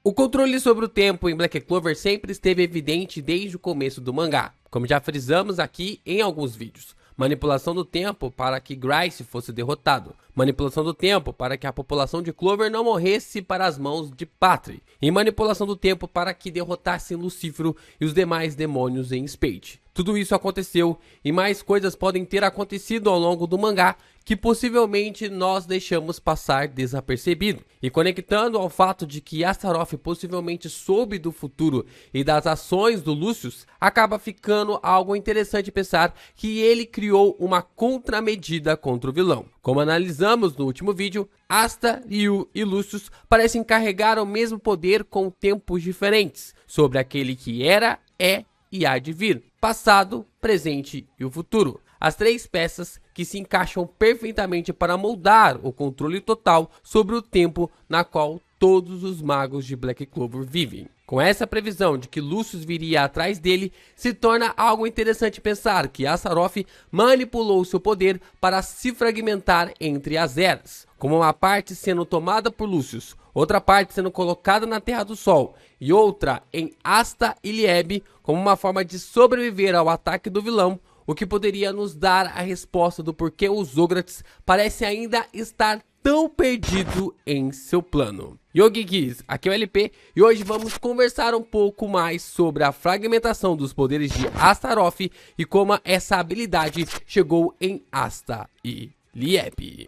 O controle sobre o tempo em Black Clover sempre esteve evidente desde o começo do mangá, como já frisamos aqui em alguns vídeos. Manipulação do tempo para que Grice fosse derrotado. Manipulação do tempo para que a população de Clover não morresse para as mãos de Patry. E manipulação do tempo para que derrotassem Lucífero e os demais demônios em Spade. Tudo isso aconteceu e mais coisas podem ter acontecido ao longo do mangá que possivelmente nós deixamos passar desapercebido. E conectando ao fato de que Astaroth possivelmente soube do futuro e das ações do Lucius, acaba ficando algo interessante pensar que ele criou uma contramedida contra o vilão. Como analisamos no último vídeo, Asta, Ryu e Lucius parecem carregar o mesmo poder com tempos diferentes sobre aquele que era, é e há de vir, passado, presente e o futuro. As três peças que se encaixam perfeitamente para moldar o controle total sobre o tempo na qual todos os magos de Black Clover vivem. Com essa previsão de que Lucius viria atrás dele, se torna algo interessante pensar que Astaroth manipulou seu poder para se fragmentar entre as eras, como uma parte sendo tomada por Lucius, outra parte sendo colocada na Terra do Sol e outra em Asta e Lieb como uma forma de sobreviver ao ataque do vilão, o que poderia nos dar a resposta do porquê o Zogratis parece ainda estar tão perdido em seu plano. Yo Geeks, aqui é o LP e hoje vamos conversar um pouco mais sobre a fragmentação dos poderes de Astaroth e como essa habilidade chegou em Asta e Lieb.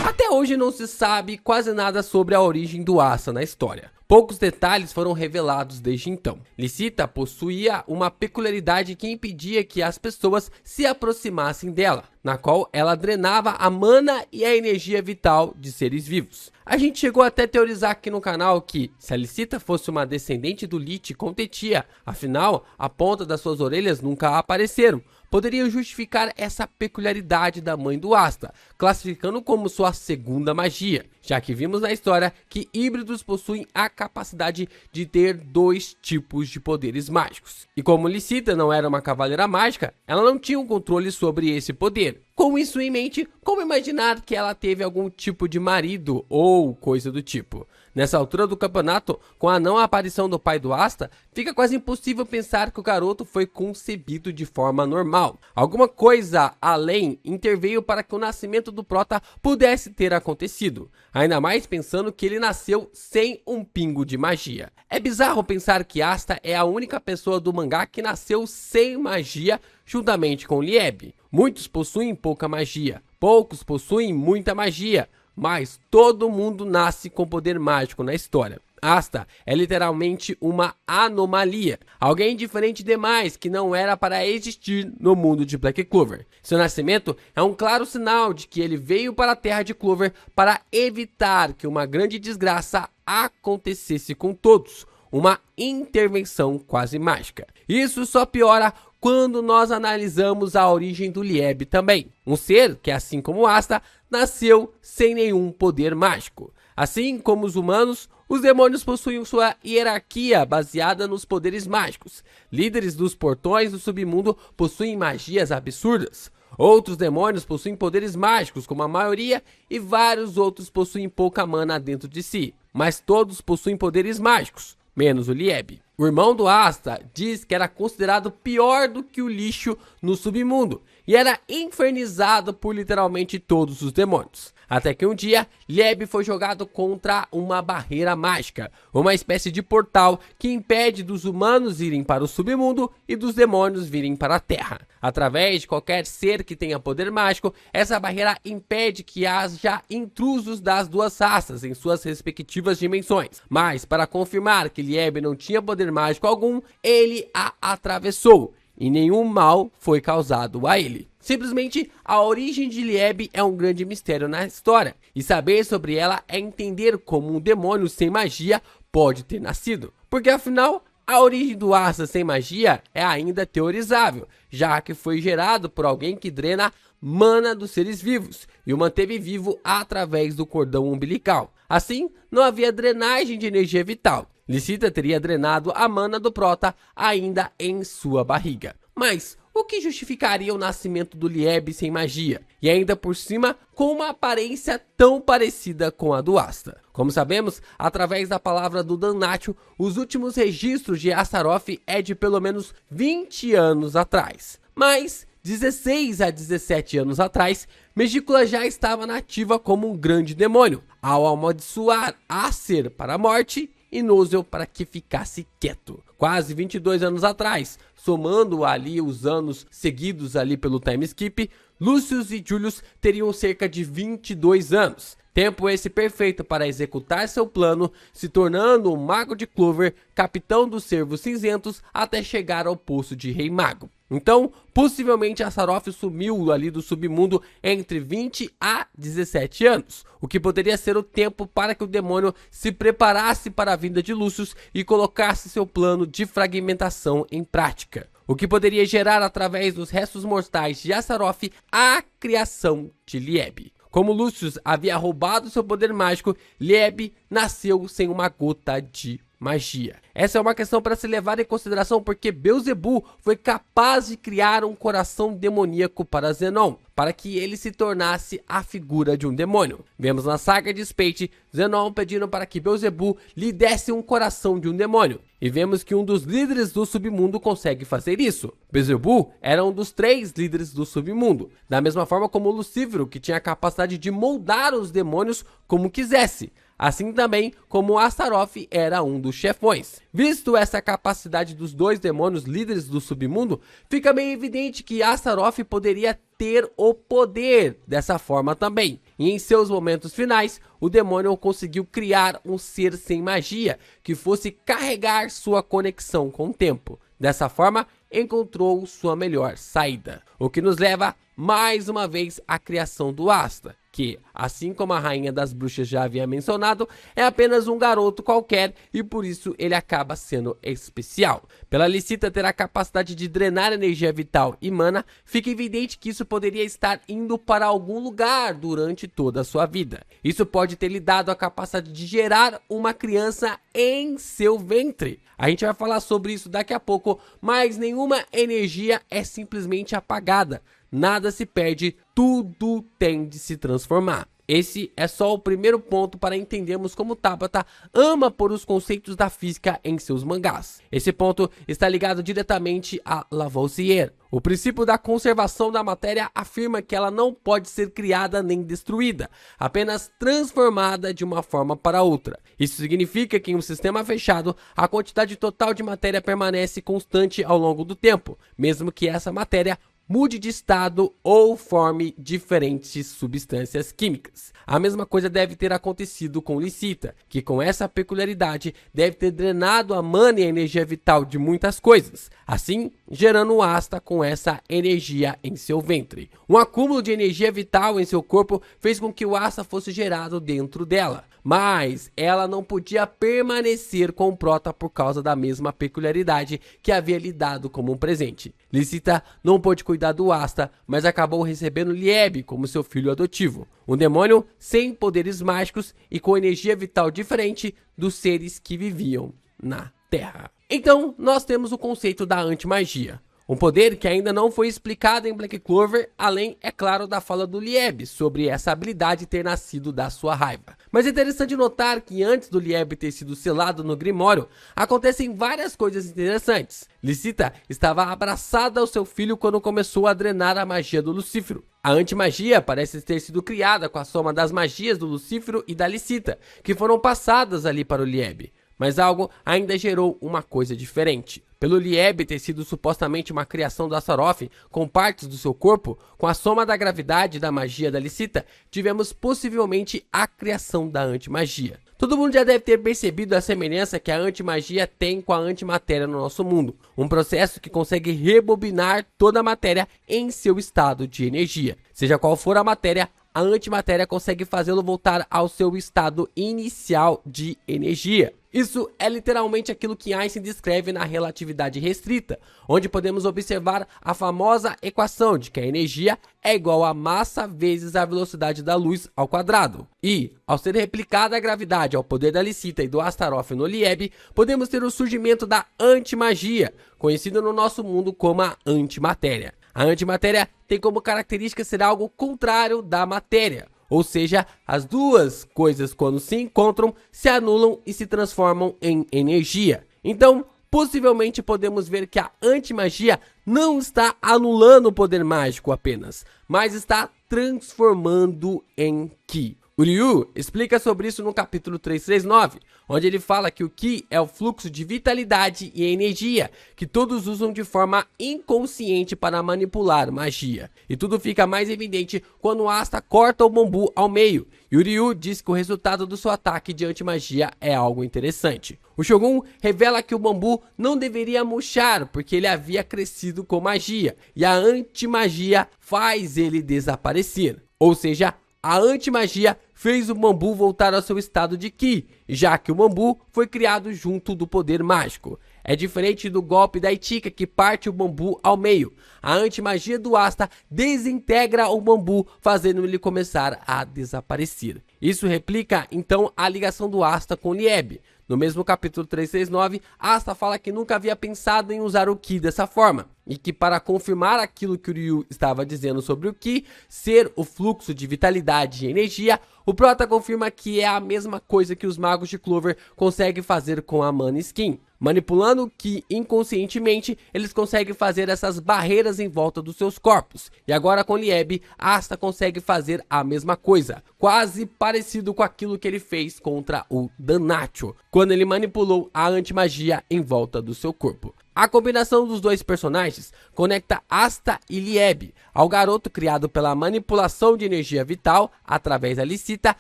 Até hoje não se sabe quase nada sobre a origem do Asta na história. Poucos detalhes foram revelados desde então. Licita possuía uma peculiaridade que impedia que as pessoas se aproximassem dela, na qual ela drenava a mana e a energia vital de seres vivos. A gente chegou até a teorizar aqui no canal que, se a Licita fosse uma descendente do Lich com Tetia, afinal, a ponta das suas orelhas nunca apareceram, poderia justificar essa peculiaridade da mãe do Asta, classificando como sua segunda magia, já que vimos na história que híbridos possuem a capacidade de ter dois tipos de poderes mágicos. E como Licita não era uma cavaleira mágica, ela não tinha um controle sobre esse poder. Com isso em mente, como imaginar que ela teve algum tipo de marido ou coisa do tipo? Nessa altura do campeonato, com a não aparição do pai do Asta, fica quase impossível pensar que o garoto foi concebido de forma normal. Alguma coisa além interveio para que o nascimento do Prota pudesse ter acontecido. Ainda mais pensando que ele nasceu sem um pingo de magia. É bizarro pensar que Asta é a única pessoa do mangá que nasceu sem magia juntamente com Lieb. Muitos possuem pouca magia, poucos possuem muita magia, mas todo mundo nasce com poder mágico na história. Asta é literalmente uma anomalia, alguém diferente demais que não era para existir no mundo de Black Clover. Seu nascimento é um claro sinal de que ele veio para a Terra de Clover para evitar que uma grande desgraça acontecesse com todos, uma intervenção quase mágica. Isso só piora quando nós analisamos a origem do Lieb também, um ser que, assim como Asta, nasceu sem nenhum poder mágico. Assim como os humanos, os demônios possuem sua hierarquia baseada nos poderes mágicos. Líderes dos portões do submundo possuem magias absurdas. Outros demônios possuem poderes mágicos, como a maioria, e vários outros possuem pouca mana dentro de si. Mas todos possuem poderes mágicos, menos o Lieb. O irmão do Asta diz que era considerado pior do que o lixo no submundo e era infernizado por literalmente todos os demônios. Até que um dia, Lieb foi jogado contra uma barreira mágica, uma espécie de portal que impede dos humanos irem para o submundo e dos demônios virem para a Terra. Através de qualquer ser que tenha poder mágico, essa barreira impede que haja intrusos das duas raças em suas respectivas dimensões. Mas, para confirmar que Lieb não tinha poder mágico algum, ele a atravessou e nenhum mal foi causado a ele. Simplesmente, a origem de Lieb é um grande mistério na história, e saber sobre ela é entender como um demônio sem magia pode ter nascido. Porque afinal, a origem do Asta sem magia é ainda teorizável, já que foi gerado por alguém que drena mana dos seres vivos e o manteve vivo através do cordão umbilical. Assim, não havia drenagem de energia vital. Licita teria drenado a mana do Prota ainda em sua barriga. Mas o que justificaria o nascimento do Lieb sem magia, e ainda por cima com uma aparência tão parecida com a do Asta? Como sabemos, através da palavra do Dan Natio, os últimos registros de Astaroth é de pelo menos 20 anos atrás. Mas 16 a 17 anos atrás, Megicula já estava nativa como um grande demônio, ao amaldiçoar Acer para a morte e Nozel para que ficasse quieto. Quase 22 anos atrás, somando ali os anos seguidos ali pelo time skip, Lucius e Julius teriam cerca de 22 anos. Tempo esse perfeito para executar seu plano, se tornando o Mago de Clover, capitão dos Cervos Cinzentos, até chegar ao posto de Rei Mago. Então, possivelmente Astaroth sumiu ali do submundo entre 20 a 17 anos, o que poderia ser o tempo para que o demônio se preparasse para a vinda de Lucius e colocasse seu plano de fragmentação em prática, o que poderia gerar através dos restos mortais de Astaroth a criação de Lieb. Como Lucius havia roubado seu poder mágico, Lieb nasceu sem uma gota de magia. Essa é uma questão para se levar em consideração, porque Beelzebub foi capaz de criar um coração demoníaco para Zenon, para que ele se tornasse a figura de um demônio. Vemos na saga de Spate, Zenon pedindo para que Beelzebub lhe desse um coração de um demônio. E vemos que um dos líderes do submundo consegue fazer isso. Beelzebub era um dos 3 líderes do submundo, da mesma forma como Lucífero, que tinha a capacidade de moldar os demônios como quisesse. Assim também como Astaroth era um dos chefões. Visto essa capacidade dos 2 demônios líderes do submundo, fica bem evidente que Astaroth poderia ter o poder dessa forma também. E em seus momentos finais, o demônio conseguiu criar um ser sem magia, que fosse carregar sua conexão com o tempo. Dessa forma, encontrou sua melhor saída. O que nos leva mais uma vez à criação do Asta, que, assim como a Rainha das Bruxas já havia mencionado, é apenas um garoto qualquer e por isso ele acaba sendo especial. Pela Licita ter a capacidade de drenar energia vital e mana, fica evidente que isso poderia estar indo para algum lugar durante toda a sua vida. Isso pode ter lhe dado a capacidade de gerar uma criança em seu ventre. A gente vai falar sobre isso daqui a pouco, mas nenhuma energia é simplesmente apagada. Nada se perde, tudo tem de se transformar. Esse é só o primeiro ponto para entendermos como Tabata ama pôr os conceitos da física em seus mangás. Esse ponto está ligado diretamente a Lavoisier. O princípio da conservação da matéria afirma que ela não pode ser criada nem destruída, apenas transformada de uma forma para outra. Isso significa que em um sistema fechado, a quantidade total de matéria permanece constante ao longo do tempo, mesmo que essa matéria mude de estado ou forme diferentes substâncias químicas. A mesma coisa deve ter acontecido com Licita, que com essa peculiaridade deve ter drenado a mana e a energia vital de muitas coisas, assim gerando o Asta com essa energia em seu ventre. Um acúmulo de energia vital em seu corpo fez com que o Asta fosse gerado dentro dela, mas ela não podia permanecer com o Prota por causa da mesma peculiaridade que havia lhe dado como um presente. Licita não pôde cuidar do Asta, mas acabou recebendo Lieb como seu filho adotivo, um demônio sem poderes mágicos e com energia vital diferente dos seres que viviam na Terra. Então, nós temos o conceito da antimagia. Um poder que ainda não foi explicado em Black Clover, além, é claro, da fala do Lieb sobre essa habilidade ter nascido da sua raiva. Mas é interessante notar que antes do Lieb ter sido selado no Grimório, acontecem várias coisas interessantes. Licita estava abraçada ao seu filho quando começou a drenar a magia do Lucífero. A antimagia parece ter sido criada com a soma das magias do Lucífero e da Licita, que foram passadas ali para o Lieb. Mas algo ainda gerou uma coisa diferente. Pelo Lieb ter sido supostamente uma criação do Astaroth com partes do seu corpo, com a soma da gravidade e da magia da Licita, tivemos possivelmente a criação da antimagia. Todo mundo já deve ter percebido a semelhança que a antimagia tem com a antimatéria no nosso mundo, um processo que consegue rebobinar toda a matéria em seu estado de energia. Seja qual for a matéria, a antimatéria consegue fazê-lo voltar ao seu estado inicial de energia. Isso é literalmente aquilo que Einstein descreve na relatividade restrita, onde podemos observar a famosa equação de que a energia é igual a massa vezes a velocidade da luz ao quadrado. E, ao ser replicada a gravidade ao poder da Licita e do Astaroth no Lieb, podemos ter o surgimento da antimagia, conhecida no nosso mundo como a antimatéria. A antimatéria tem como característica ser algo contrário da matéria. Ou seja, as duas coisas, quando se encontram, se anulam e se transformam em energia. Então, possivelmente podemos ver que a antimagia não está anulando o poder mágico apenas, mas está transformando em Ki. O Ryu explica sobre isso no capítulo 339, onde ele fala que o Ki é o fluxo de vitalidade e energia que todos usam de forma inconsciente para manipular magia. E tudo fica mais evidente quando Asta corta o bambu ao meio, e o Ryu diz que o resultado do seu ataque de antimagia é algo interessante. O Shogun revela que o bambu não deveria murchar porque ele havia crescido com magia, e a antimagia faz ele desaparecer. Ou seja, a antimagia fez o bambu voltar ao seu estado de Ki, já que o bambu foi criado junto do poder mágico. É diferente do golpe da Ichika que parte o bambu ao meio. A antimagia do Asta desintegra o bambu, fazendo ele começar a desaparecer. Isso replica então a ligação do Asta com Lieb. No mesmo capítulo 369, Asta fala que nunca havia pensado em usar o Ki dessa forma, e que para confirmar aquilo que o Ryu estava dizendo sobre o Ki ser o fluxo de vitalidade e energia, o Prota confirma que é a mesma coisa que os magos de Clover conseguem fazer com a Mana Skin. Manipulando o Ki inconscientemente, eles conseguem fazer essas barreiras em volta dos seus corpos. E agora com Lieb, Asta consegue fazer a mesma coisa, quase parecido com aquilo que ele fez contra o Danatio, quando ele manipulou a antimagia em volta do seu corpo. A combinação dos dois personagens conecta Asta e Lieb ao garoto criado pela manipulação de energia vital através da Licita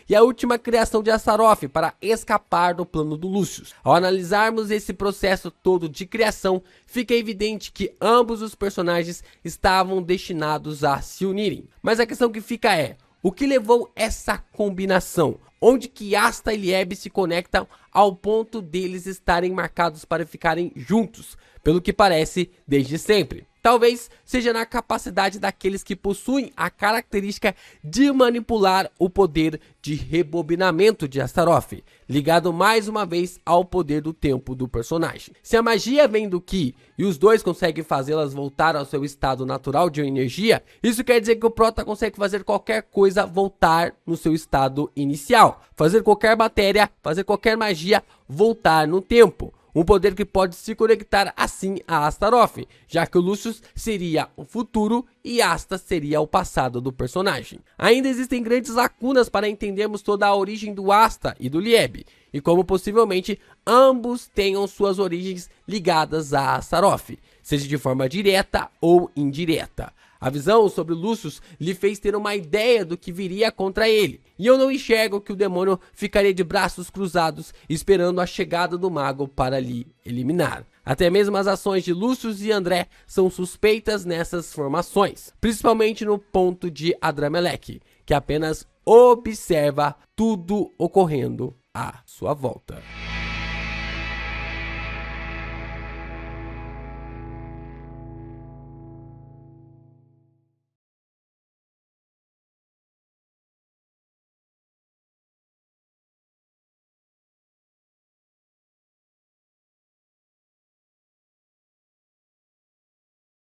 e a última criação de Astaroth para escapar do plano do Lucius. Ao analisarmos esse processo todo de criação, fica evidente que ambos os personagens estavam destinados a se unirem. Mas a questão que fica é: o que levou essa combinação? Onde que Asta e Lieb se conectam ao ponto deles estarem marcados para ficarem juntos, pelo que parece desde sempre? Talvez seja na capacidade daqueles que possuem a característica de manipular o poder de rebobinamento de Astaroth, ligado mais uma vez ao poder do tempo do personagem. Se a magia vem do Ki e os dois conseguem fazê-las voltar ao seu estado natural de energia, isso quer dizer que o Prota consegue fazer qualquer coisa voltar no seu estado inicial, fazer qualquer matéria, fazer qualquer magia voltar no tempo. Um poder que pode se conectar assim a Astaroth, já que o Lucius seria o futuro e Asta seria o passado do personagem. Ainda existem grandes lacunas para entendermos toda a origem do Asta e do Lieb, e como possivelmente ambos tenham suas origens ligadas a Astaroth, seja de forma direta ou indireta. A visão sobre Lucius lhe fez ter uma ideia do que viria contra ele, e eu não enxergo que o demônio ficaria de braços cruzados esperando a chegada do mago para lhe eliminar. Até mesmo as ações de Lucius e André são suspeitas nessas formações, principalmente no ponto de Adramelech, que apenas observa tudo ocorrendo à sua volta.